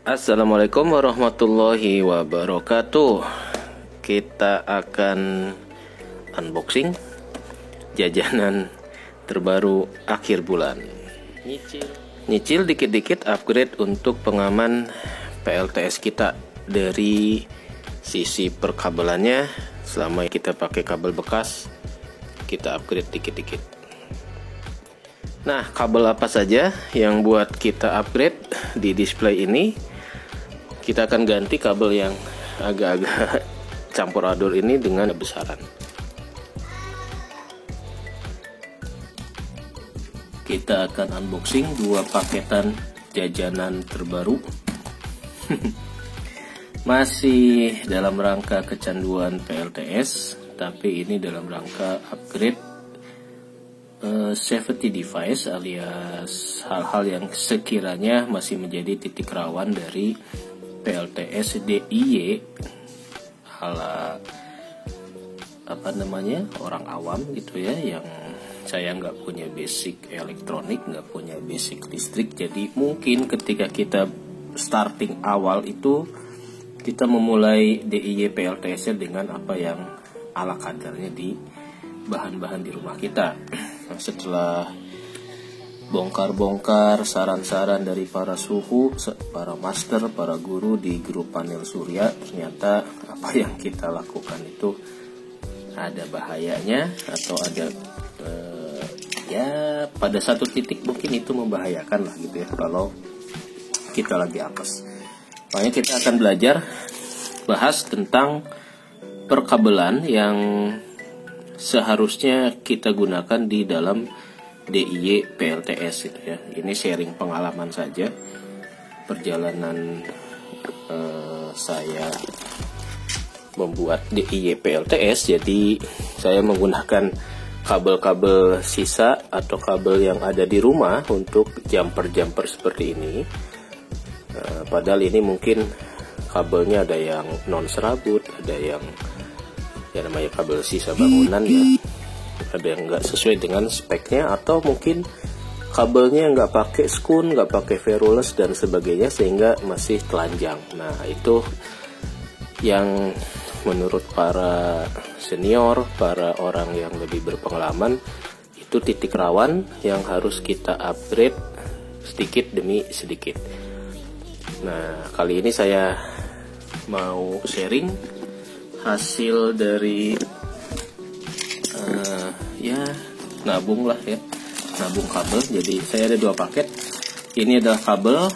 Assalamualaikum warahmatullahi wabarakatuh. Kita akan unboxing jajanan terbaru akhir bulan. Nyicil dikit-dikit upgrade untuk pengaman PLTS kita. Dari sisi perkabelannya, selama kita pakai kabel bekas, kita upgrade dikit-dikit. Nah, kabel apa saja yang buat kita upgrade di display ini? Kita akan ganti kabel yang agak-agak campur aduk ini dengan besaran. Kita akan unboxing dua paketan jajanan terbaru. Masih dalam rangka kecanduan PLTS, tapi ini dalam rangka upgrade safety device, alias hal-hal yang sekiranya masih menjadi titik rawan dari PLTS DIY ala orang awam gitu ya, yang saya nggak punya basic elektronik, nggak punya basic listrik. Jadi mungkin ketika kita starting awal itu kita memulai DIY PLTS-nya dengan apa yang ala kadarnya di bahan-bahan di rumah kita. Nah, setelah bongkar-bongkar saran-saran dari para suhu, para master, para guru di grup panel surya, ternyata apa yang kita lakukan itu ada bahayanya, atau ada ya pada satu titik mungkin itu membahayakan lah gitu ya kalau kita lagi apes. Makanya kita akan belajar bahas tentang perkabelan yang seharusnya kita gunakan di dalam DIY PLTS gitu ya. Ini sharing pengalaman saja, perjalanan saya membuat DIY PLTS. Jadi saya menggunakan kabel-kabel sisa atau kabel yang ada di rumah untuk jumper-jumper seperti ini. Padahal ini mungkin kabelnya ada yang non serabut, ada yang ya namanya kabel sisa bangunan ya, ada yang nggak sesuai dengan speknya, atau mungkin kabelnya nggak pakai skun, nggak pakai ferruless dan sebagainya, sehingga masih telanjang. Nah, itu yang menurut para senior, para orang yang lebih berpengalaman, itu titik rawan yang harus kita upgrade sedikit demi sedikit. Nah, kali ini saya mau sharing hasil dari nabung kabel. Jadi saya ada dua paket. Ini adalah kabel,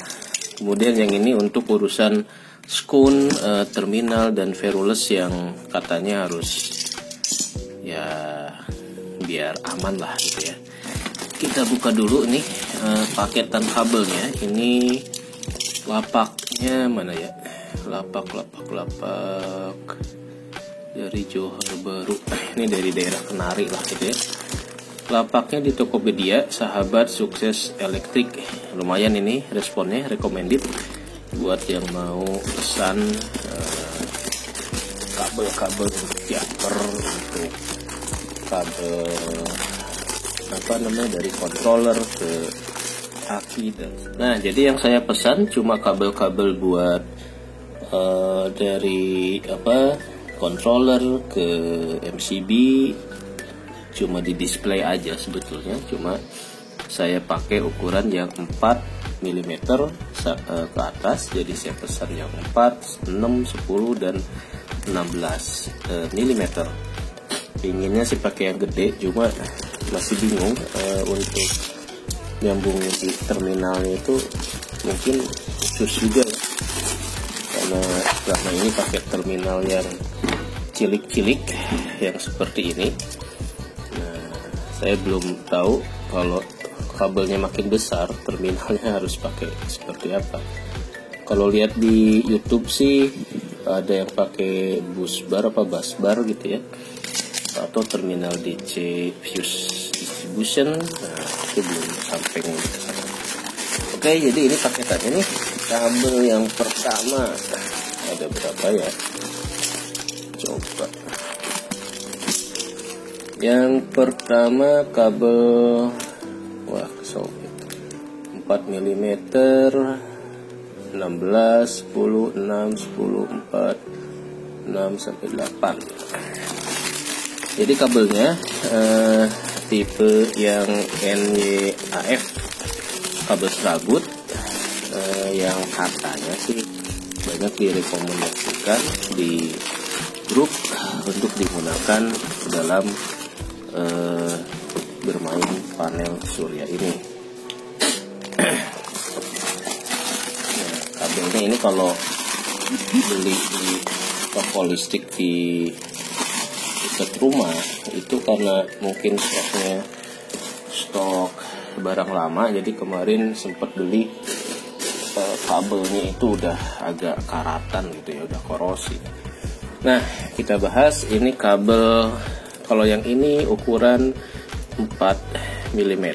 kemudian yang ini untuk urusan skun, terminal dan ferruless yang katanya harus ya biar aman lah gitu ya. Kita buka dulu nih paketan kabelnya. Ini lapaknya mana ya? Lapak dari Johor Baru. Ini dari daerah Kenari lah gitu ya. Lapaknya di Tokopedia, Sahabat Sukses Elektrik. Lumayan ini responnya, recommended buat yang mau pesan kabel-kabel untuk jumper, untuk kabel dari controller ke aki dan. Nah, jadi yang saya pesan cuma kabel-kabel buat dari controller ke MCB, cuma di display aja sebetulnya. Cuma saya pakai ukuran yang 4 mm ke atas, jadi saya pesan yang 4, 6, 10 dan 16 mm. Pinginnya sih pakai yang gede, cuma masih bingung untuk nyambung di terminalnya itu mungkin susah juga ya, karena selama ini pakai terminal yang cilik-cilik yang seperti ini. Nah, saya belum tahu kalau kabelnya makin besar terminalnya harus pakai seperti apa. Kalau lihat di YouTube sih ada yang pakai busbar busbar gitu ya, atau terminal DC fuse distribution. Nah, itu belum sampai ke sana. Oke, jadi ini paketannya nih. Kabel yang pertama ada berapa ya? Coba. Yang pertama kabel 4 mm 16, 10, 6, 10, 4, 6 sampai 8. Jadi kabelnya tipe yang NYAF, kabel serabut, yang katanya sih banyak direkomendasikan di grup untuk digunakan dalam bermain panel surya ini. Nah, kabelnya ini kalau beli di toko listrik di dekat rumah itu karena mungkin stok barang lama, jadi kemarin sempat beli kabelnya itu udah agak karatan gitu ya, udah korosi. Nah, kita bahas ini kabel. Kalau yang ini ukuran 4 mm,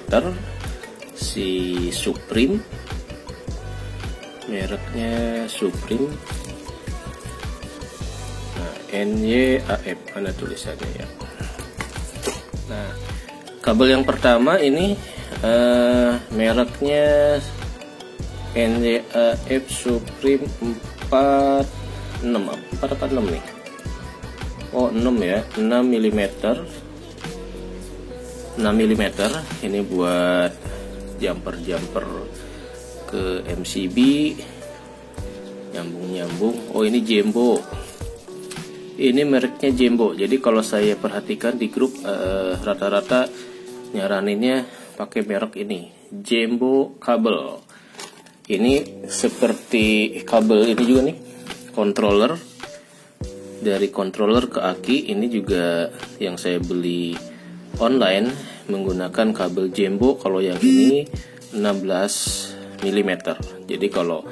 si Supreme, mereknya Supreme. Nah, NYAF, mana tulisannya ya. Nah, kabel yang pertama ini mereknya NYAF Supreme 4 apa 6 nih? Oh, 6 ya, 6 mm. 6 mm ini buat jumper ke MCB, nyambung. Oh, ini Jembo. Ini mereknya Jembo. Jadi kalau saya perhatikan di grup rata-rata nyaraninnya pakai merek ini, Jembo kabel. Ini seperti kabel ini juga nih, controller. Dari controller ke aki ini juga yang saya beli online menggunakan kabel Jembo. Kalau yang ini 16 mm. Jadi kalau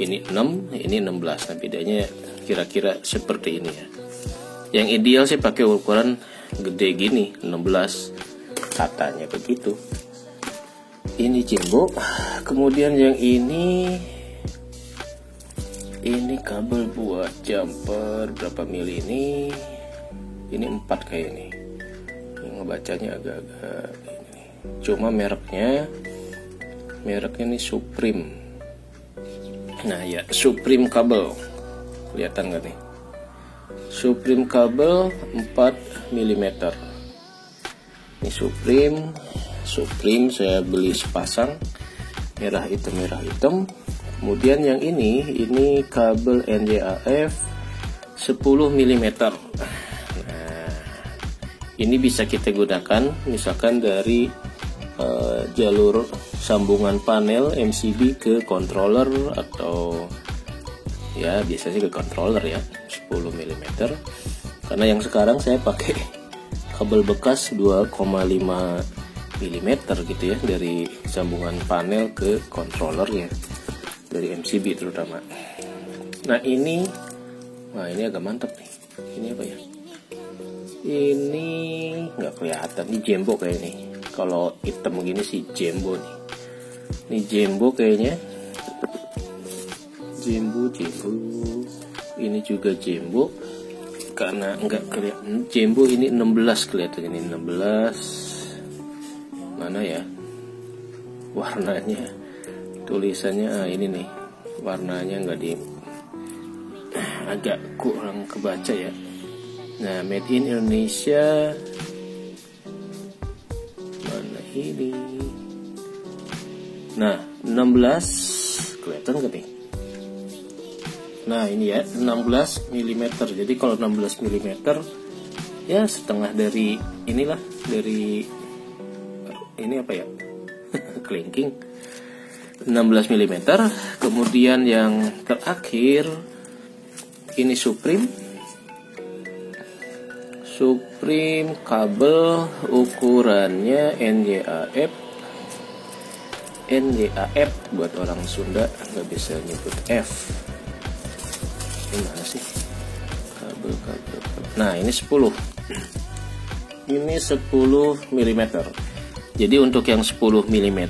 ini 6, ini 16. Nah, bedanya kira-kira seperti ini ya. Yang ideal sih pakai ukuran gede gini, 16, katanya begitu. Ini Jembo. Kemudian yang ini kabel buat jumper berapa mili ini? Ini 4 kayak ini. Ngebacanya agak-agak ini. Cuma mereknya ini Supreme. Nah ya, Supreme kabel. Kelihatan nggak nih? Supreme kabel 4 mm. Ini Supreme saya beli sepasang, merah hitam. Kemudian yang ini kabel NYAF 10 mm. Nah, ini bisa kita gunakan misalkan dari jalur sambungan panel MCB ke controller, atau ya biasanya ke controller ya, 10 mm. Karena yang sekarang saya pakai kabel bekas 2,5 mm gitu ya, dari sambungan panel ke controllernya, dari MCB terutama. Nah ini agak mantap nih. Ini apa ya? Ini nggak kelihatan. Ini Jembo kayak ini. Kalau hitam begini sih Jembo nih. Ini Jembo kayaknya. Jembo. Ini juga Jembo. Karena nggak kelihatan. Jembo ini 16 kelihatannya, ini 16. Mana ya warnanya, tulisannya ini nih warnanya nggak agak kurang kebaca ya. Nah, made in Indonesia, mana ini? Nah, 16 kelihatan nggak nih? Nah ini ya, 16 mm. Jadi kalau 16 mm ya setengah dari inilah, dari ini apa ya, kelingking, 16 mm. Kemudian yang terakhir ini Supreme kabel, ukurannya NYAF buat orang Sunda nggak bisa nyebut F. Ini mana sih kabel. Nah ini 10 mm. Jadi untuk yang 10 mm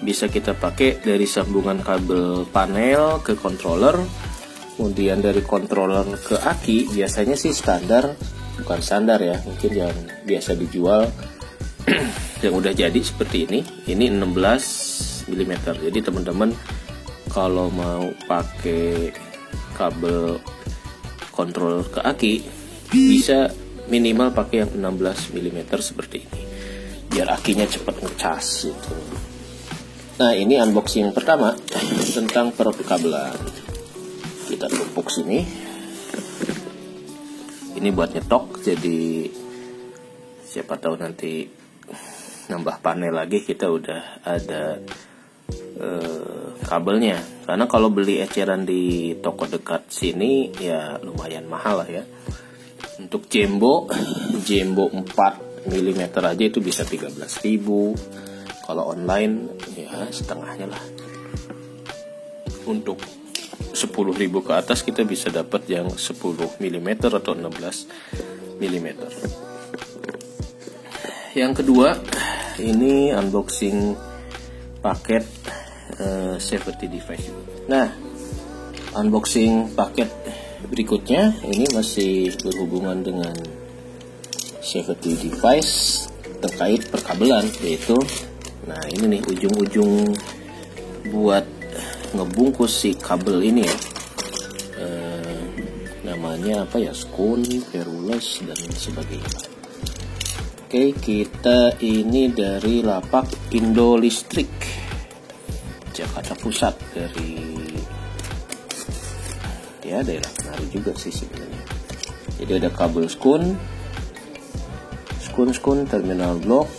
bisa kita pakai dari sambungan kabel panel ke controller, kemudian dari controller ke aki. Biasanya sih standar, bukan standar ya, mungkin yang biasa dijual yang udah jadi seperti ini 16 mm. Jadi teman-teman kalau mau pakai kabel kontrol ke aki bisa minimal pakai yang 16 mm seperti ini biar akinya cepat ngecas gitu. Nah, ini unboxing pertama tentang perkabelan. Kita tumpuk sini. Ini buat nyetok, jadi siapa tahu nanti nambah panel lagi kita udah ada kabelnya. Karena kalau beli eceran di toko dekat sini ya lumayan mahal lah ya. Untuk jumbo 4 mm aja itu bisa 13.000. Kalau online ya setengahnya lah. Untuk 10.000 ke atas kita bisa dapat yang 10 mm atau 16 mm. Yang kedua, ini unboxing paket safety device. Nah, unboxing paket berikutnya ini masih berhubungan dengan safety device terkait perkabelan, yaitu nah ini nih ujung-ujung buat ngebungkus si kabel ini ya. Namanya apa ya, skun, ferulus dan sebagainya. Oke, kita ini dari lapak Indo Listrik Jakarta Pusat, dari ya daerah Kenari juga sih sebenarnya. Jadi ada kabel skun, terminal blok,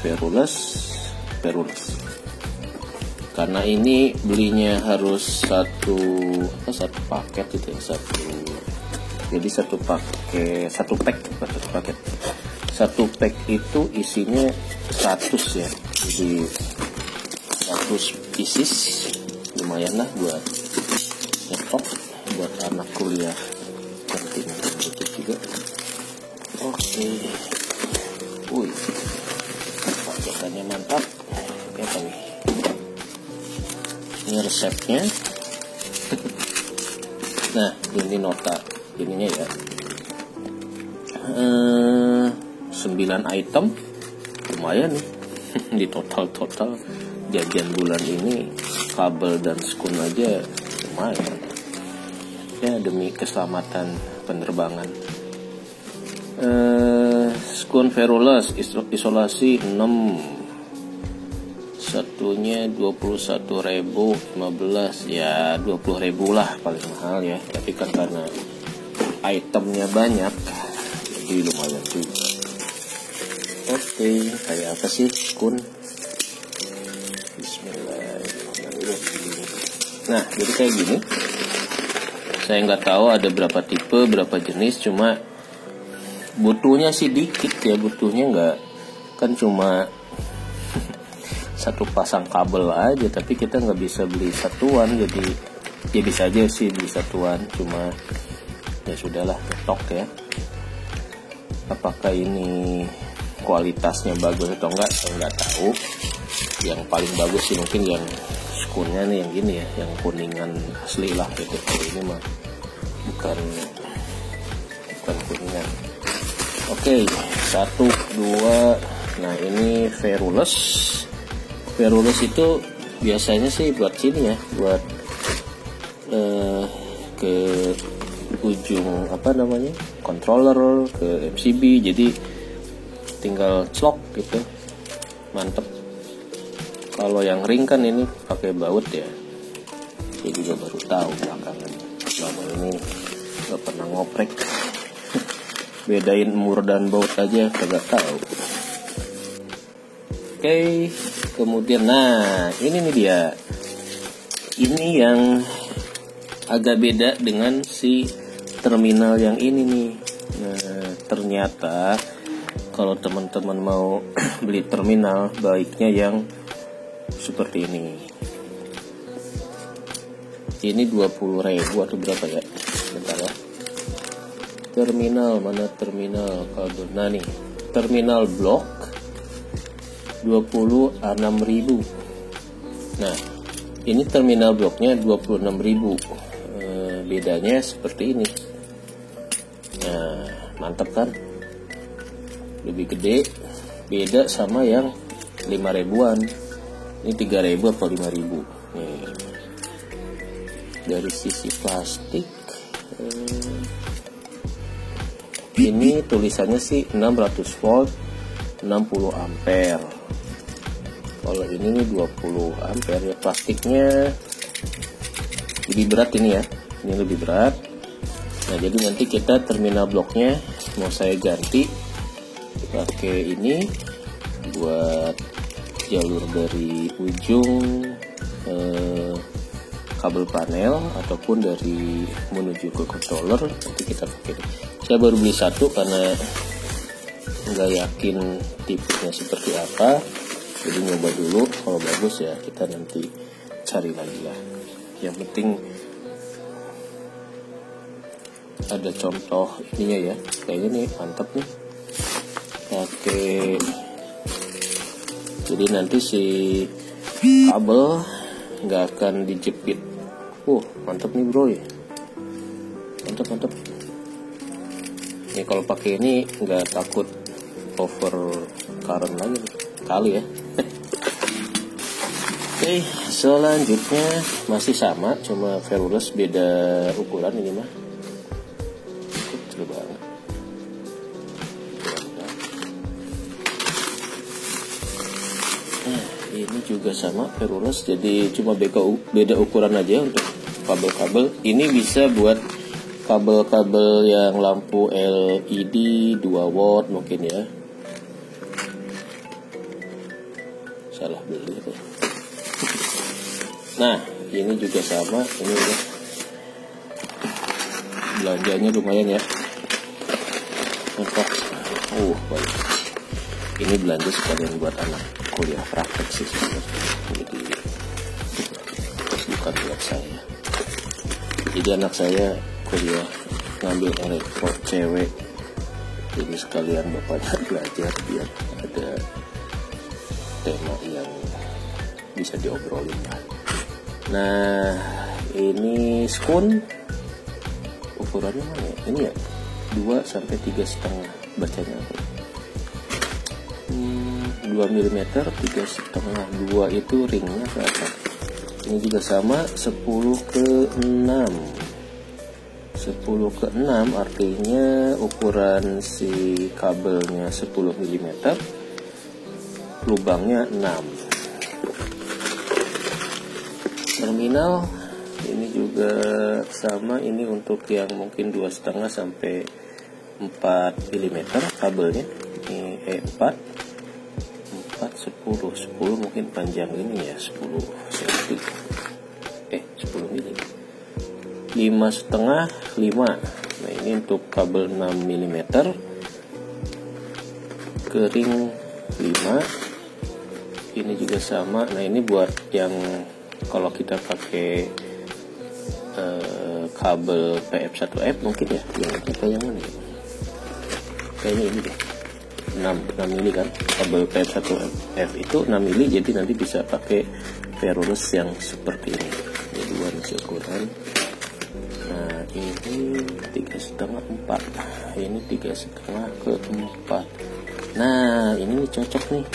ferulus. Karena ini belinya harus satu paket gitu ya, satu pack itu isinya 100 ya, jadi 100 pieces, lumayan lah buat nyetok, buat anak kuliah penting gitu juga. Oke, wih, paketannya mantap. Oke, apa nih? Ini resepnya. Nah, ini nota ininya ya. 9 item, lumayan nih. Di total jajan bulan ini kabel dan skun aja lumayan ya, demi keselamatan penerbangan. Skun ferulus isolasi 6, satunya 21.015, ya 20.000 lah paling mahal ya, tapi kan karena itemnya banyak jadi lumayan juga. Oke, kayak apa sih skun? Bismillahirrahmanirrahim. Nah, jadi kayak gini. Saya nggak tahu ada berapa tipe, berapa jenis, cuma butuhnya sih dikit ya, butuhnya nggak, kan cuma satu pasang kabel aja, tapi kita nggak bisa beli satuan, jadi ya bisa aja sih beli satuan, cuma ya sudahlah, tok ya. Apakah ini kualitasnya bagus atau enggak, saya nggak tahu. Yang paling bagus sih mungkin yang skunnya nih, yang gini ya, yang kuningan asli lah gitu. Kalau ini mah bukan kuningan. Oke, 1, 2. Nah, ini ferulus itu biasanya sih buat sini ya, buat ke ujung controller, ke MCB, jadi tinggal celok gitu, mantep. Kalau yang ring kan ini pakai baut ya, saya juga baru tahu belakangan, selama ini gak pernah ngoprek. Bedain mur dan baut aja kagak tahu. Oke, kemudian nah ini nih dia, ini yang agak beda dengan si terminal yang ini nih. Nah, ternyata kalau teman-teman mau beli terminal, baiknya yang seperti ini. Ini 20.000 atau berapa ya? Bentar ya. Terminal, mana terminal kabel? Nah nih, terminal blok 26.000. Nah, ini terminal bloknya 26.000. Bedanya seperti ini. Nah, mantap kan? Lebih gede, beda sama yang 5.000-an. Ini 3.000 atau 5.000. Nih. dari sisi plastik ini tulisannya sih 600 volt 60 ampere. Kalau ini nih 20 ampere ya. Plastiknya lebih berat ini ya, ini lebih berat. Nah jadi nanti kita terminal bloknya mau saya ganti pakai ini buat jalur dari ujung kabel panel ataupun dari menuju ke controller. Nanti kita pakai. Saya baru beli satu karena nggak yakin tipenya seperti apa, jadi nyoba dulu. Kalau bagus ya kita nanti cari lagi lah. Yang penting ada contoh ininya ya, kayaknya nih mantap nih. Oke, jadi nanti si kabel nggak akan dijepit. Mantap nih bro ya, mantap. Ini kalau pakai ini nggak takut over current lagi kali ya. Oke, selanjutnya masih sama, cuma ferrous beda ukuran ini mah. Kecil banget. Nah, ini juga sama ferrous, jadi cuma beda ukuran aja untuk kabel-kabel. Ini bisa buat kabel-kabel yang lampu LED 2 watt mungkin ya. Salah beli itu. Nah, ini juga sama. Ini udah belanjanya lumayan ya. Mantap. Baik. Ini belanja sekalian buat anak kuliah praktek sih sebenarnya. Jadi bukan buat saya. Jadi anak saya kuliah ngambil elektro cewek, jadi sekalian bapaknya belajar biar ada tema yang bisa diobrolin lah. Nah ini spoon ukurannya mana ya? Ini ya 2 sampai 3,5 bacanya aku. 2 mm 3,5. 2 itu ringnya berapa? Ini juga sama 10/6. 10/6 artinya ukuran si kabelnya 10 mm, lubangnya 6. Terminal ini juga sama, ini untuk yang mungkin 2,5 sampai 4 mm kabelnya. Ini 4 10 mungkin panjang ini ya 10 cm. 10 mm. 5,5 5. Nah ini untuk kabel 6 mm kering 5. Ini juga sama. Nah ini buat yang kalau kita pakai kabel PF1F mungkin ya, yang kita yang mana ya? Kayaknya ini deh 6 mili kan, kabel PF1F itu 6 mili, jadi nanti bisa pakai ferrous yang seperti ini. Jadi warna ukuran. Nah ini 3,5 4. Ini 3,5 ke 4. Nah ini cocok nih.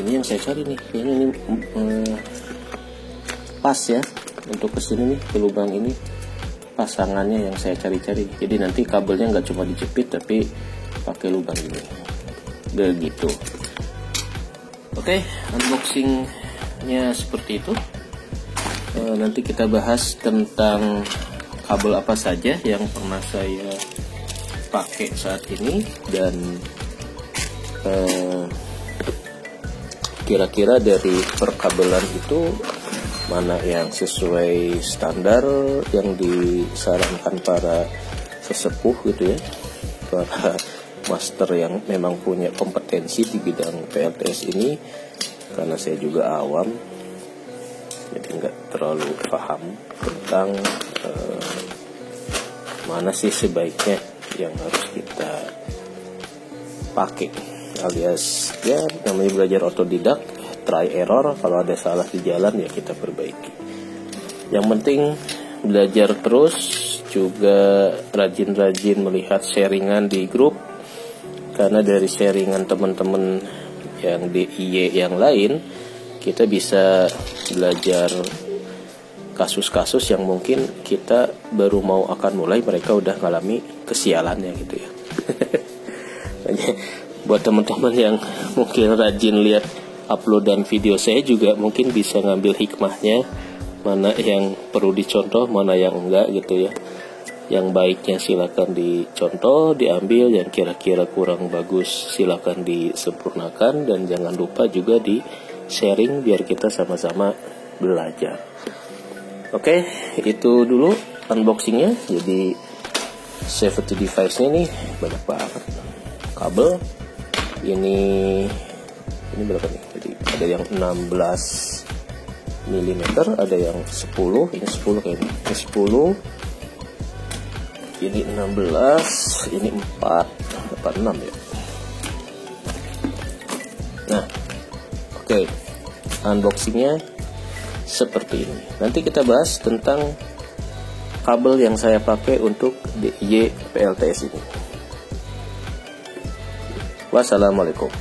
Ini yang saya cari nih. Kayaknya ini pas ya untuk kesini nih, ke lubang ini pasangannya yang saya cari-cari. Jadi nanti kabelnya nggak cuma dijepit tapi pakai lubang ini. Begitu. Oke, unboxingnya seperti itu. Nanti kita bahas tentang kabel apa saja yang pernah saya pakai saat ini, dan kira-kira dari perkabelan itu mana yang sesuai standar yang disarankan para sesepuh gitu ya, para master yang memang punya kompetensi di bidang PLTS ini. Karena saya juga awam, jadi nggak terlalu paham tentang mana sih sebaiknya yang harus kita pakai, alias ya namanya belajar otodidak, try error. Kalau ada salah di jalan ya kita perbaiki. Yang penting belajar terus, juga rajin-rajin melihat sharingan di grup, karena dari sharingan teman-teman yang DIY yang lain kita bisa belajar kasus-kasus yang mungkin kita baru mau akan mulai, mereka udah ngalami kesialannya gitu ya. Buat teman-teman yang mungkin rajin lihat uploadan video saya juga mungkin bisa ngambil hikmahnya, mana yang perlu dicontoh, mana yang enggak gitu ya. Yang baiknya silakan dicontoh, diambil, yang kira-kira kurang bagus silakan disempurnakan, dan jangan lupa juga di sharing biar kita sama-sama belajar. Oke, itu dulu unboxingnya. Jadi safety device-nya nih banyak banget. Kabel ini berapa nih? Jadi ada yang 16 mm, ada yang 10, ini 10 kayaknya. Ini 10, ini 16, ini 4, 6 ya. Nah, oke, unboxingnya seperti ini. Nanti kita bahas tentang kabel yang saya pakai untuk DIY PLTS ini. Wassalamualaikum.